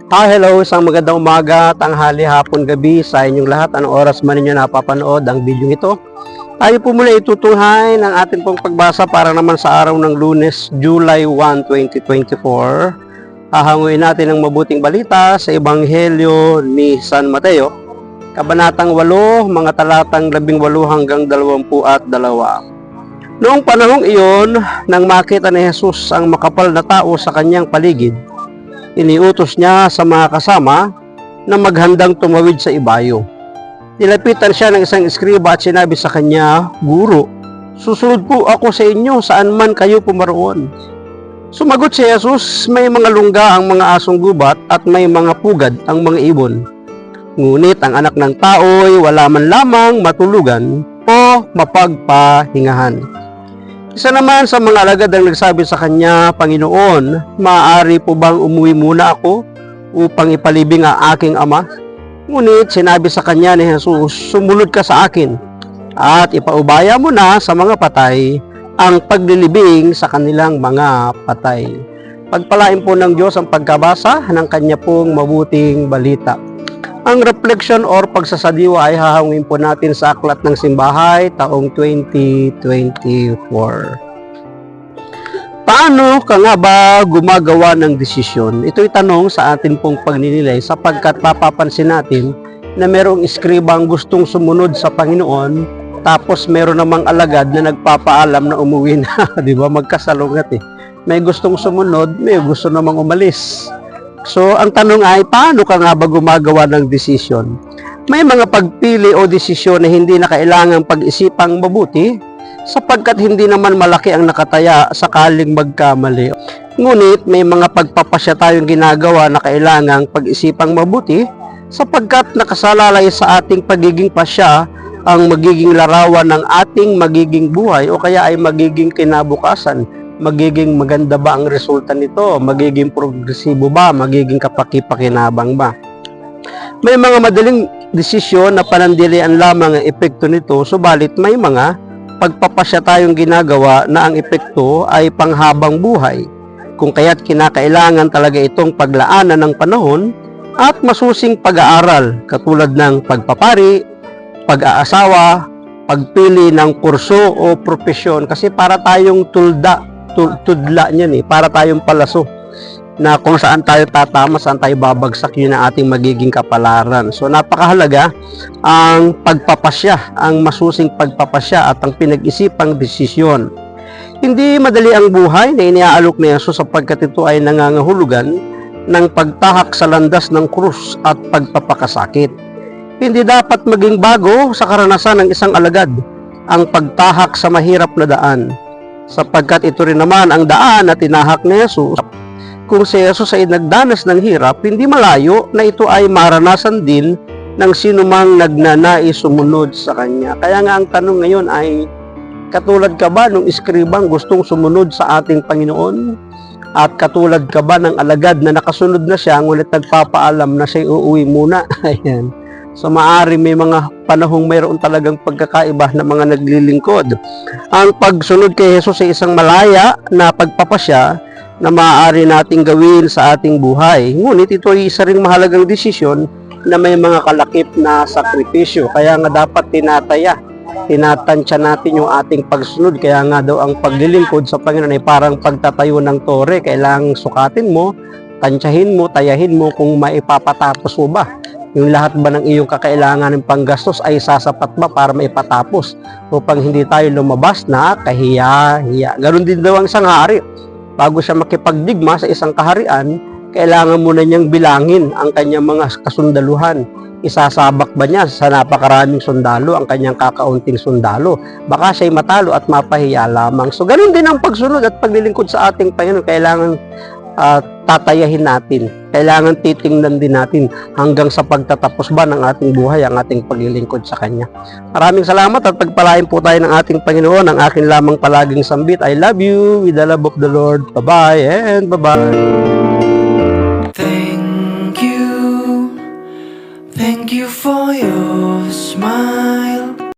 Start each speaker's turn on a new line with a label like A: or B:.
A: Hello, isang magandang umaga, tanghali, hapon, gabi sa inyong lahat. Anong oras man ninyo napapanood ang video ito? Tayo po mula itutuhay ng ating pong pagbasa para naman sa araw ng Lunes, July 1, 2024. Hahanguin natin ang mabuting balita sa Ebanghelyo ni San Mateo, Kabanatang 8, mga talatang 18 hanggang 22. Noong panahong iyon, nang makita ni Jesus ang makapal na tao sa kanyang paligid, iniutos niya sa mga kasama na maghandang tumawid sa ibayo. Nilapitan siya ng isang eskriba at sinabi sa kanya, "Guro, susunod po ako sa inyo saan man kayo pumaroon." Sumagot si Jesus, "May mga lungga ang mga asong gubat at may mga pugad ang mga ibon. Ngunit ang anak ng tao'y wala man lamang matulugan o mapagpahingahan." Isa naman sa mga alagad ang nagsabi sa kanya, "Panginoon, maaari po bang umuwi muna ako upang ipalibing ang aking ama?" Ngunit sinabi sa kanya ni Jesus, "Sumunod ka sa akin at ipaubaya mo na sa mga patay ang paglilibing sa kanilang mga patay." Pagpalain po ng Diyos ang pagkabasa ng kanya pong mabuting balita. Ang reflection or pagsasadiwa ay hahangin po natin sa Aklat ng Simbahay taong 2024. Paano ka nga ba gumagawa ng desisyon? Ito'y tanong sa atin pong pagninilay sapagkat papapansin natin na merong eskribang gustong sumunod sa Panginoon tapos meron namang alagad na nagpapaalam na umuwi na. Di ba? Magkasalungat eh. May gustong sumunod, may gusto namang umalis. So, ang tanong ay, paano ka nga ba gumagawa ng desisyon? May mga pagpili o desisyon na hindi na kailangang pag-isipang mabuti sapagkat hindi naman malaki ang nakataya sakaling magkamali. Ngunit may mga pagpapasya tayong ginagawa na kailangang pag-isipang mabuti sapagkat nakasalalay sa ating pagiging pasya ang magiging larawan ng ating magiging buhay o kaya ay magiging kinabukasan. Magiging maganda ba ang resulta nito? Magiging progresibo ba? Magiging kapaki-pakinabang ba? May mga madaling desisyon na panandalian lamang ang epekto nito, subalit may mga pagpapasya tayong ginagawa na ang epekto ay panghabang buhay. Kung kaya't kinakailangan talaga itong paglaanan ng panahon at masusing pag-aaral katulad ng pagpapari, pag-aasawa, pagpili ng kurso o propesyon kasi para tayong tudla niyan para tayong palaso na kung saan tayo tatama, saan tayo babagsak, yun ang ating magiging kapalaran. So napakahalaga ang pagpapasya, ang masusing pagpapasya at ang pinag-isipang desisyon. Hindi madali ang buhay na iniaalok ni Jesus sapagkat ito ay nangangahulugan ng pagtahak sa landas ng krus at pagpapakasakit. Hindi dapat maging bago sa karanasan ng isang alagad ang pagtahak sa mahirap na daan sapagkat ito rin naman ang daan na tinahak ni Jesus. Kung si Jesus ay nagdanas ng hirap, hindi malayo na ito ay maranasan din ng sinumang nagnanais sumunod sa Kanya. Kaya nga ang tanong ngayon ay, katulad ka ba nung iskribang gustong sumunod sa ating Panginoon? At katulad ka ba ng alagad na nakasunod na siya, ngunit nagpapaalam na siya uuwi muna? Ayan. So maaari may mga panahong mayroon talagang pagkakaiba na mga naglilingkod. Ang pagsunod kay Jesus ay isang malaya na pagpapasya na maaari nating gawin sa ating buhay. Ngunit ito ay isa ring mahalagang desisyon na may mga kalakip na sakripisyo. Kaya nga dapat tinatansya natin yung ating pagsunod. Kaya nga daw ang paglilingkod sa Panginoon ay parang pagtatayo ng tore. Kailangang sukatin mo, tansyahin mo, tayahin mo kung maipapatapos mo ba. Yung lahat ba ng iyong kakailangan ng panggastos ay sasapat ba para maipatapos upang hindi tayo lumabas na kahiya-hiya. Ganon din daw ang isang hari. Bago siya makipagdigma sa isang kaharian, kailangan muna niyang bilangin ang kanyang mga kasundaluhan. Isasabak ba niya sa napakaraming sundalo ang kanyang kakaunting sundalo? Baka siya'y matalo at mapahiya lamang. So ganon din ang pagsunod at paglilingkod sa ating Panginoon. Kailangan tatayahin natin. Kailangan titingnan din natin hanggang sa pagtatapos ba ng ating buhay ang ating paglilingkod sa Kanya. Maraming salamat at pagpalain po tayo ng ating Panginoon. Ang akin lamang palaging sambit, I love you with the love of the Lord. Bye-bye and bye-bye.